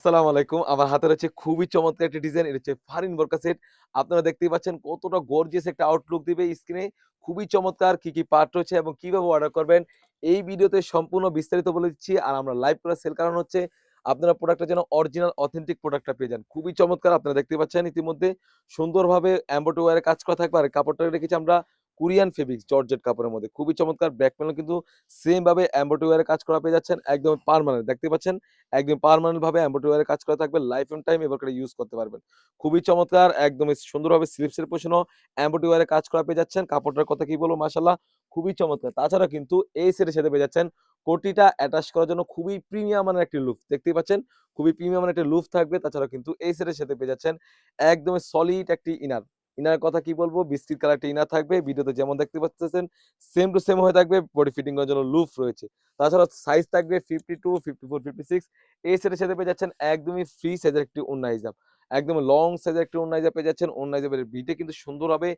আসসালামু আলাইকুম। আমার হাতে রয়েছে খুবই চমৎকার একটি ডিজাইন। এটা হচ্ছে ফারিন বোরকা সেট। আপনারা দেখতেই পাচ্ছেন কতটা গর্জিয়াস একটা আউটলুক দিবে স্ক্রিনে। খুবই চমৎকার কি পার্ট রয়েছে এবং কিভাবে অর্ডার করবেন এই ভিডিওতে সম্পূর্ণ বিস্তারিত বলে দিচ্ছি। আর আমরা লাইভ করে সেল কারণ হচ্ছে আপনারা প্রোডাক্টটা যেন অরিজিনাল অথেন্টিক প্রোডাক্টটা পেয়ে যান। খুবই চমৎকার আপনারা দেখতে পাচ্ছেন ইতিমধ্যে সুন্দরভাবে এমব্রয়ডারি ওয়্যারে কাজ করা থাকবে। আর কাপড়টা রেখেছি আমরা কোরিয়ান ফেব্রিক্স জর্জেট কাপড়ের মধ্যে। খুবই চমৎকার ব্যাক প্যানেল কিন্তু সেম ভাবে এমব্রয়ডারি ওয়্যারে কাজ করা পেয়ে যাচ্ছেন। একদম পার্মানেন্ট দেখতে পাচ্ছেন। একদম পার্মানেন্ট ভাবে এমব্রয়ডারি ওয়্যারে কাজ করা থাকবে। লাইফ এন্ড টাইম এবার করে ইউজ করতে পারবেন। খুবই চমৎকার একদম সুন্দরভাবে স্লিপসের পোরশনও এমব্রয়ডারি ওয়্যারে কাজ করা পেয়ে যাচ্ছেন। কাপড়টার কথা কি বলবো মাশাআল্লাহ খুবই চমৎকার। তাছাড়া কিন্তু এই সেটের সাথে পেয়ে যাচ্ছেন কোটিটা অ্যাটাচ করার জন্য খুবই প্রিমিয়াম মানের একটি লুফ। দেখতেই পাচ্ছেন খুবই প্রিমিয়াম মানের একটা লুফ থাকবে। তাছাড়া কিন্তু এই সেটের সাথে পেয়ে যাচ্ছেন একদমই সলিড একটি ইনার। ইনারের কথা কি বলবো বিস্কিট কালার একটা ইনার থাকবে। ভিডিওতে যেমন দেখতে পাচ্তেছেন সেম টু সেম হয়ে থাকবে। বডি ফিটিং করার জন্য লুফ রয়েছে। তাছাড়া সাইজ থাকবে 52, 54, 56 এই সেটের সাথে পেয়ে যাচ্ছেন একদমই ফ্রি সাইজের একটি ওড়না হিজাব। একদম লং সাইজের একটি ওড়না হিজাব পেয়ে যাচ্ছেন। ওড়না হিজাবের বিটে কিন্তু সুন্দর হবে।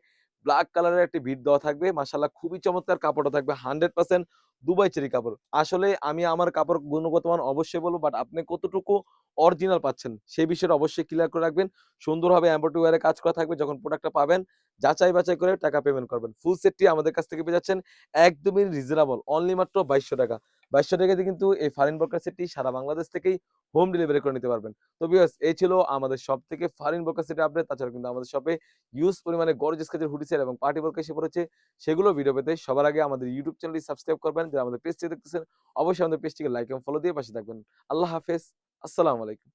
ব্লাক কালারের একটি বিট দেওয়া থাকবে। মাশাআল্লাহ খুবই চমৎকার কাপড়টা থাকবে 100% দুবাই চেরি কাপড়। আসলে আমি আমার কাপড় গুণগত মান অবশ্যই বলব বাট আপনি কতটুকু অরিজিনাল পাচ্ছেন সেই বিষয়টা অবশ্যই ক্লিয়ার করে রাখবেন। সুন্দরভাবে এমব্রয়ডারি ওয়্যারে কাজ করা থাকবে। যখন প্রোডাক্টটা পাবেন যাচাই বাছাই করে টাকা পেমেন্ট করবেন। ফুল সেটটি আমাদের কাছ থেকে পেয়ে যাচ্ছেন একদমই রিজনেবল অনলি মাত্র ৳২২০০ ৳২২০০ তে কিন্তু এই ফারিন বোরকা সেটটি সারা বাংলাদেশ থেকেই হোম ডেলিভারি করে নিতে পারবেন। তো ভিউয়ার্স এই ছিল আমাদের শপ থেকে ফারিন বোরকা সেটের আপডেট। তাছাড়া কিন্তু আমাদের শপে হিউজ পরিমাণে গর্জিয়াস কাজের হুডি সেট এবং পার্টি বোরকা এসে পড়েছে। সেগুলো ভিডিও পেতে সবার আগে আমাদের ইউটিউব চ্যানেলটি সাবস্ক্রাইব করবেন। যারা আমাদের পেজটি দেখতেছেন অবশ্যই আমাদের পেজটিকে লাইক এবং ফলো দিয়ে পাশে থাকবেন। আল্লাহ হাফেজ। আসসালামু আলাইকুম।